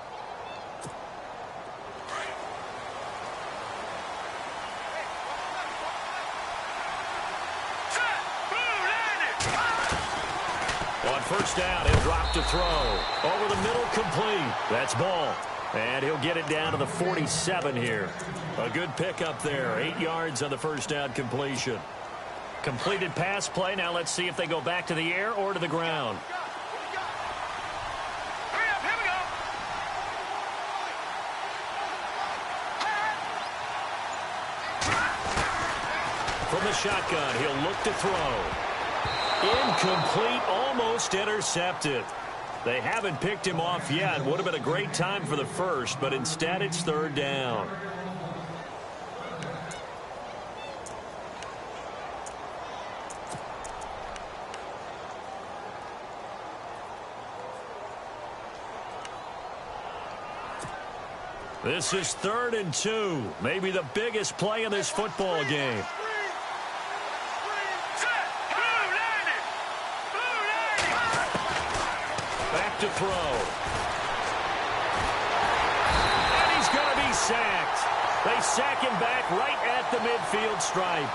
On first down, he'll drop to throw. Over the middle, complete. That's ball. And he'll get it down to the 47 here. A good pickup there. 8 yards on the first down completion. Completed pass play. Now let's see if they go back to the air or to the ground. From the shotgun, he'll look to throw. Incomplete, almost intercepted. They haven't picked him off yet. Would have been a great time for the first, but instead it's third down. This is 3rd and 2. Maybe the biggest play in this football game. Back to throw. And he's going to be sacked. They sack him back right at the midfield stripe.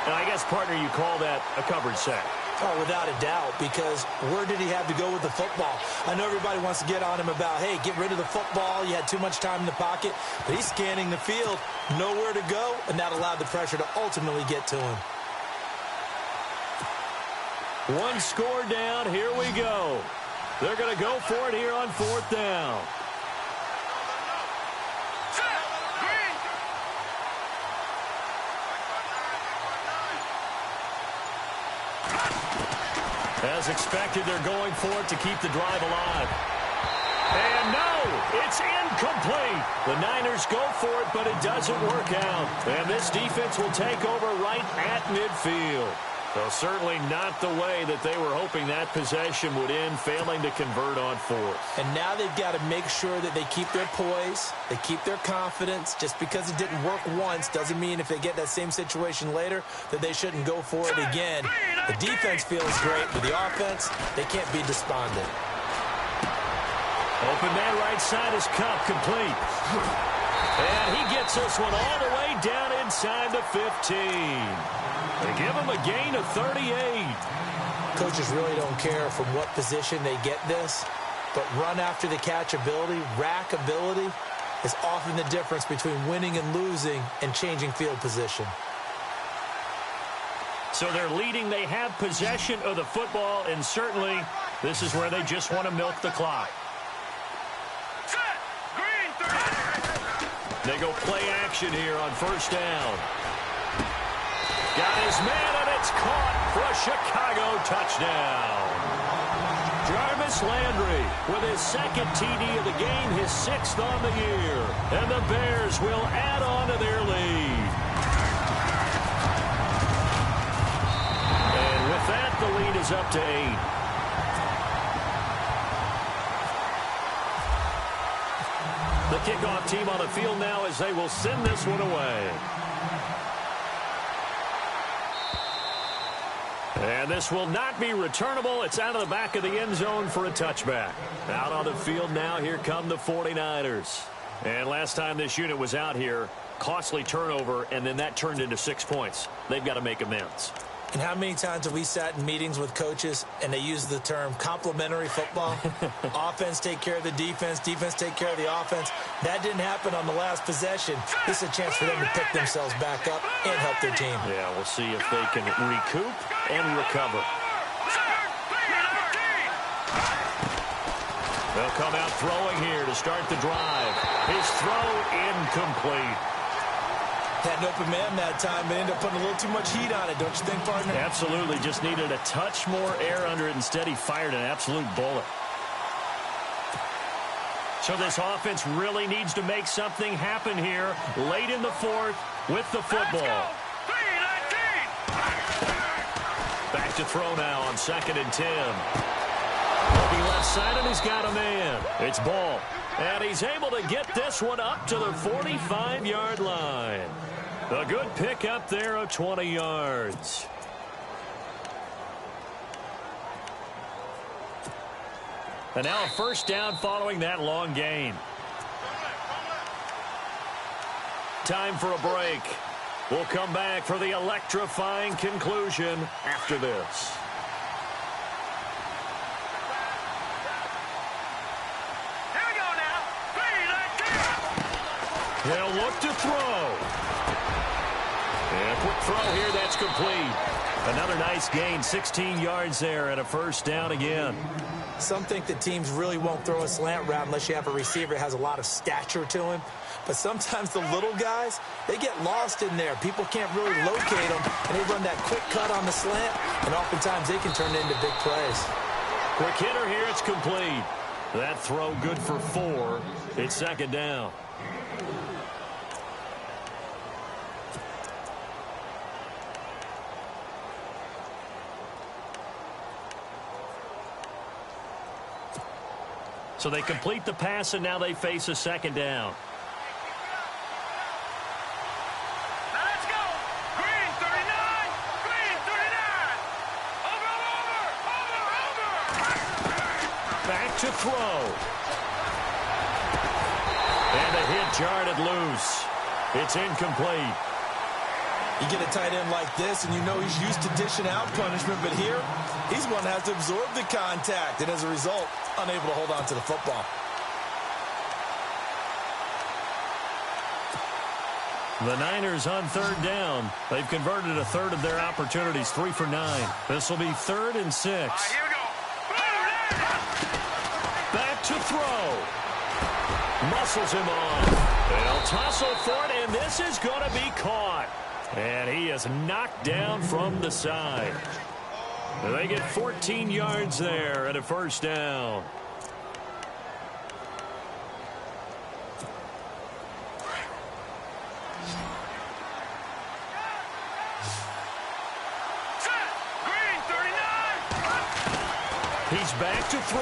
And I guess, partner, you call that a coverage sack. Oh, without a doubt, because where did he have to go with the football? I know everybody wants to get on him about, hey, get rid of the football. You had too much time in the pocket. But he's scanning the field, nowhere to go, and that allowed the pressure to ultimately get to him. One score down. Here we go. They're going to go for it here on 4th down. As expected, they're going for it to keep the drive alive. And no, it's incomplete. The Niners go for it, but it doesn't work out. And this defense will take over right at midfield. Well, certainly not the way that they were hoping that possession would end, failing to convert on fourth. And now they've got to make sure that they keep their poise, they keep their confidence. Just because it didn't work once doesn't mean if they get that same situation later that they shouldn't go for it again. The defense feels great, but the offense, they can't be despondent. Open man right side is Cup, complete. And he gets this one all the way down inside the 15. They give him a gain of 38. Coaches really don't care from what position they get this, but run after the catch ability, rack ability, is often the difference between winning and losing and changing field position. So they're leading. They have possession of the football, and certainly this is where they just want to milk the clock. They go play action here on first down. Got his man, and it's caught for a Chicago touchdown. Jarvis Landry with his second TD of the game, his sixth on the year. And the Bears will add on to their lead. And with that, the lead is up to 8. The kickoff team on the field now as they will send this one away. And this will not be returnable. It's out of the back of the end zone for a touchback. Out on the field now, here come the 49ers. And last time this unit was out here, costly turnover, and then that turned into 6 points. They've got to make amends. And how many times have we sat in meetings with coaches and they use the term complementary football? Offense take care of the defense, defense take care of the offense. That didn't happen on the last possession. This is a chance for them to pick themselves back up and help their team. Yeah, we'll see if they can recoup and recover. They'll come out throwing here to start the drive. His throw incomplete. Had an open man that time, but ended up putting a little too much heat on it, don't you think, partner? Absolutely. Just needed a touch more air under it. Instead, he fired an absolute bullet. So this offense really needs to make something happen here late in the fourth with the football. Back to throw now on 2nd and 10. Looking left side, and he's got a man. It's Ball. And he's able to get this one up to the 45-yard line. A good pick up there of 20 yards. And now a first down following that long gain. Time for a break. We'll come back for the electrifying conclusion after this. They'll look to throw. And a quick throw here, that's complete. Another nice gain, 16 yards there, and a first down again. Some think that teams really won't throw a slant route unless you have a receiver that has a lot of stature to him. But sometimes the little guys, they get lost in there. People can't really locate them, and they run that quick cut on the slant, and oftentimes they can turn it into big plays. Quick hitter here, it's complete. That throw good for 4. It's second down. So they complete the pass, and now they face a second down. Now let's go. Green 39. Green 39. Over. Back to throw. And a hit jarred it loose. It's incomplete. You get a tight end like this, and you know he's used to dishing out punishment, but here, he's one that has to absorb the contact, and as a result, unable to hold on to the football. The Niners on third down. They've converted a third of their opportunities, 3 for 9. This will be 3rd and 6. All right, here we go. Back to throw. Muscles him on. They'll tussle for it, and this is going to be caught. And he is knocked down from the side. They get 14 yards there and a first down. He's back to throw.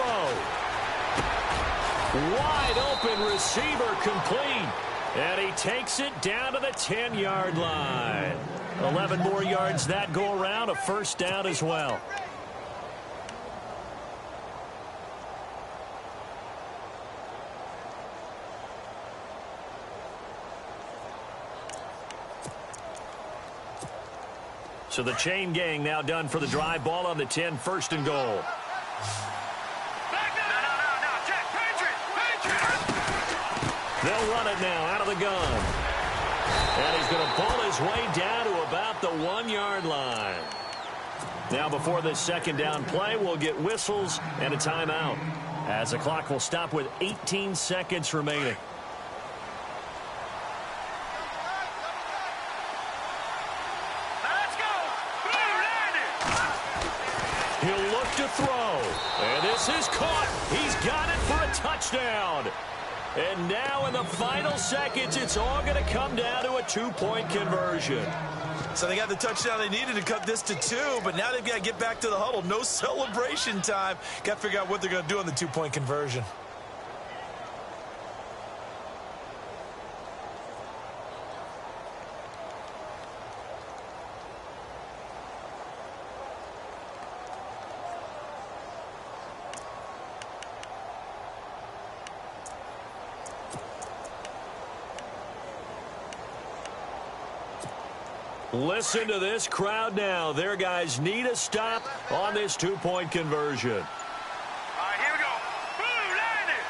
Wide open receiver complete. And he takes it down to the 10-yard line. 11 more yards that go around, a first down as well. So the chain gang now done for the drive. Ball on the 10, first and goal. They'll run it now out of the gun. And he's going to pull his way down to about the 1-yard line. Now before this second down play, we'll get whistles and a timeout, as the clock will stop with 18 seconds remaining. He'll look to throw. And this is caught. He's got it for a touchdown. And now in the final seconds, it's all going to come down to a 2-point conversion. So they got the touchdown they needed to cut this to 2, but now they've got to get back to the huddle. No celebration time. Got to figure out what they're going to do on the 2-point conversion. Listen to this crowd now. Their guys need a stop on this 2-point conversion. All right, here we go. Blue line it.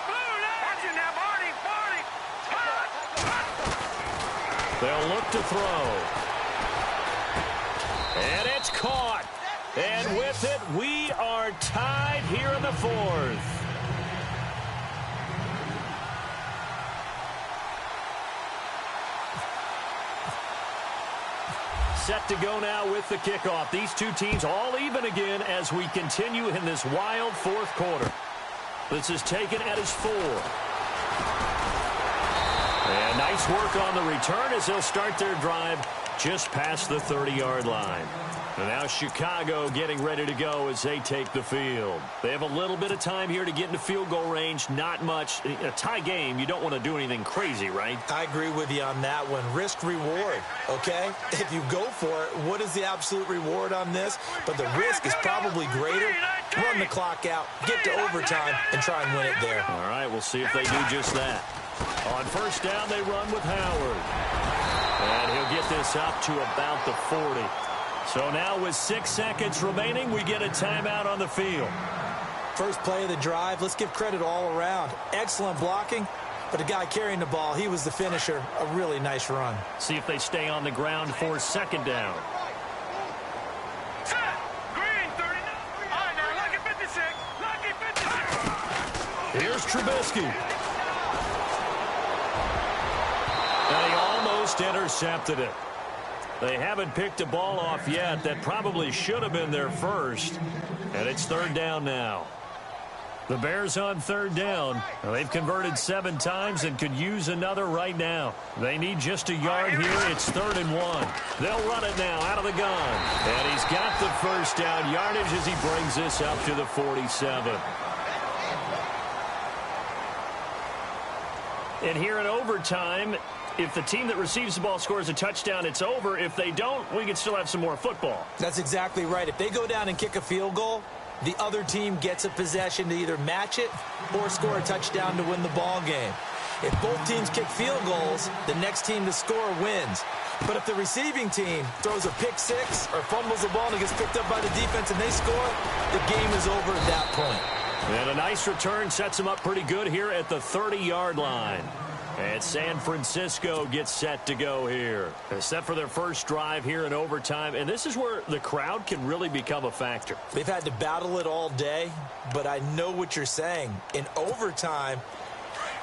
Blue line. Watch it now, Barney. They'll look to throw. And it's caught. And with it, we are tied here in the fourth. Set to go now with the kickoff. These two teams all even again as we continue in this wild fourth quarter. This is taken at his 4. And nice work on the return as they'll start their drive just past the 30-yard line. And now Chicago getting ready to go as they take the field. They have a little bit of time here to get into field goal range. Not much. In a tie game, you don't want to do anything crazy, right? I agree with you on that one. Risk-reward, okay? If you go for it, what is the absolute reward on this? But the risk is probably greater. Run the clock out, get to overtime, and try and win it there. All right, we'll see if they do just that. On first down, they run with Howard. And he'll get this up to about the 40. So now with 6 seconds remaining, we get a timeout on the field. First play of the drive, let's give credit all around. Excellent blocking, but the guy carrying the ball, he was the finisher. A really nice run. See if they stay on the ground for second down. Set. Green, 39. All right, now, lucky 56. Lucky 56. Here's Trubisky. And he almost intercepted it. They haven't picked a ball off yet. That probably should have been their first. And it's third down now. The Bears on third down. They've converted 7 times and could use another right now. They need just a yard here. It's 3rd and 1. They'll run it now out of the gun. And he's got the first down yardage as he brings this up to the 47. And here in overtime, if the team that receives the ball scores a touchdown, it's over. If they don't, we can still have some more football. That's exactly right. If they go down and kick a field goal, the other team gets a possession to either match it or score a touchdown to win the ball game. If both teams kick field goals, the next team to score wins. But if the receiving team throws a pick six or fumbles the ball and it gets picked up by the defense and they score, the game is over at that point. And a nice return sets them up pretty good here at the 30-yard line. And San Francisco gets set to go here. They're set for their first drive here in overtime. And this is where the crowd can really become a factor. They've had to battle it all day, but I know what you're saying. In overtime,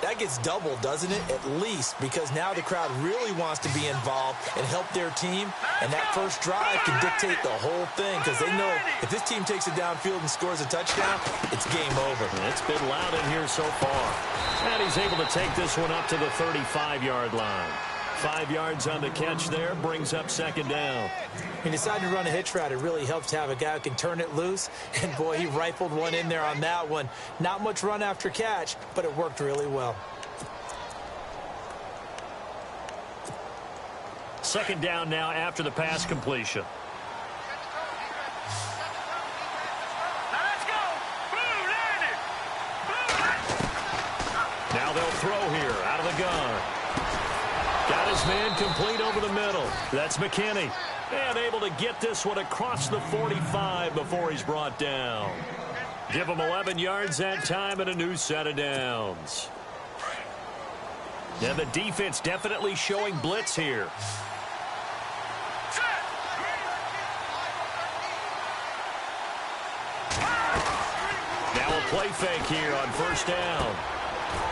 that gets doubled, doesn't it? At least, because now the crowd really wants to be involved and help their team. And that first drive can dictate the whole thing because they know if this team takes it downfield and scores a touchdown, it's game over. It's been loud in here so far. And he's able to take this one up to the 35-yard line. 5 yards on the catch there, brings up second down. He decided to run a hitch route. It really helps to have a guy who can turn it loose. And, boy, he rifled one in there on that one. Not much run after catch, but it worked really well. Second down now after the pass completion. Now they'll throw here out of the gun. Got his man complete over the middle. That's McKinney. And able to get this one across the 45 before he's brought down. Give him 11 yards that time and a new set of downs. And the defense definitely showing blitz here. Now a play fake here on first down.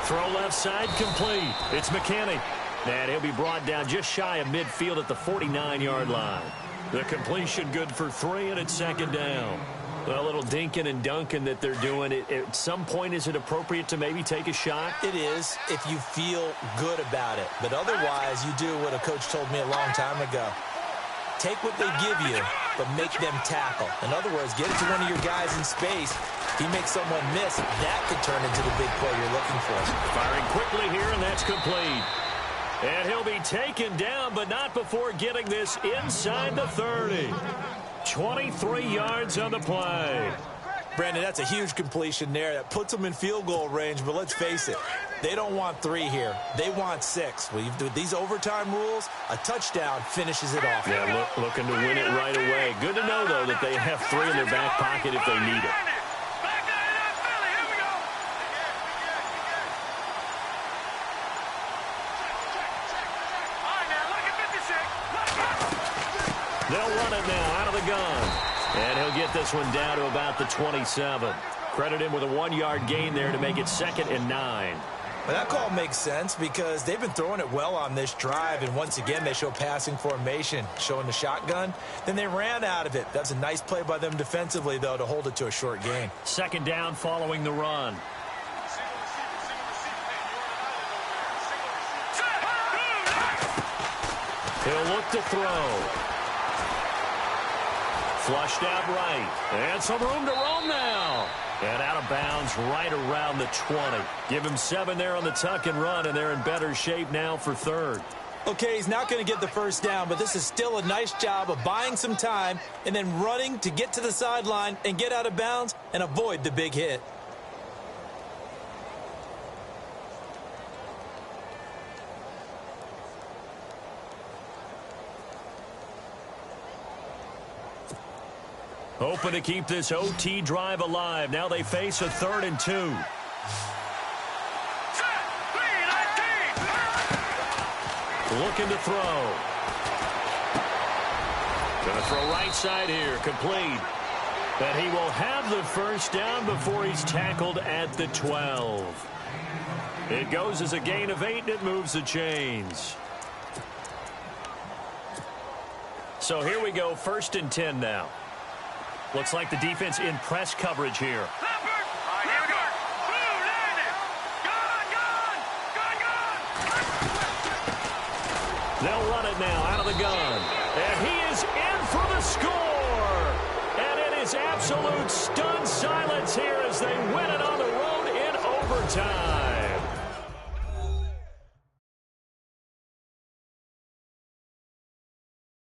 Throw left side complete. It's McKinney. And he'll be brought down just shy of midfield at the 49-yard line. The completion good for 3, and it's second down. A little dinking and dunking that they're doing. At some point, is it appropriate to maybe take a shot? It is if you feel good about it. But otherwise, you do what a coach told me a long time ago. Take what they give you, but make them tackle. In other words, get it to one of your guys in space. If he makes someone miss, that could turn into the big play you're looking for. Firing quickly here, and that's complete. And he'll be taken down, but not before getting this inside the 30. 23 yards on the play. Brandon, that's a huge completion there. That puts them in field goal range, but let's face it, they don't want 3 here. They want 6. With these overtime rules, a touchdown finishes it off. Yeah, looking to win it right away. Good to know, though, that they have 3 in their back pocket if they need it. They'll run it now out of the gun. And he'll get this one down to about the 27. Credit him with a 1-yard gain there to make it 2nd and 9. Well, that call makes sense because they've been throwing it well on this drive, and once again they show passing formation, showing the shotgun. Then they ran out of it. That's a nice play by them defensively, though, to hold it to a short gain. Second down following the run. He'll look to throw. Flushed out right. And some room to roam now. And out of bounds right around the 20. Give him 7 there on the tuck and run, and they're in better shape now for 3rd. Okay, he's not going to get the first down, but this is still a nice job of buying some time and then running to get to the sideline and get out of bounds and avoid the big hit. Hoping to keep this OT drive alive. Now they face a 3rd and 2. Looking to throw. Going to throw right side here. Complete. But he will have the first down before he's tackled at the 12. It goes as a gain of 8, and it moves the chains. So here we go, 1st and 10 now. Looks like the defense in press coverage here. They'll run it now out of the gun. And he is in for the score. And it is absolute stunned silence here as they win it on the road in overtime.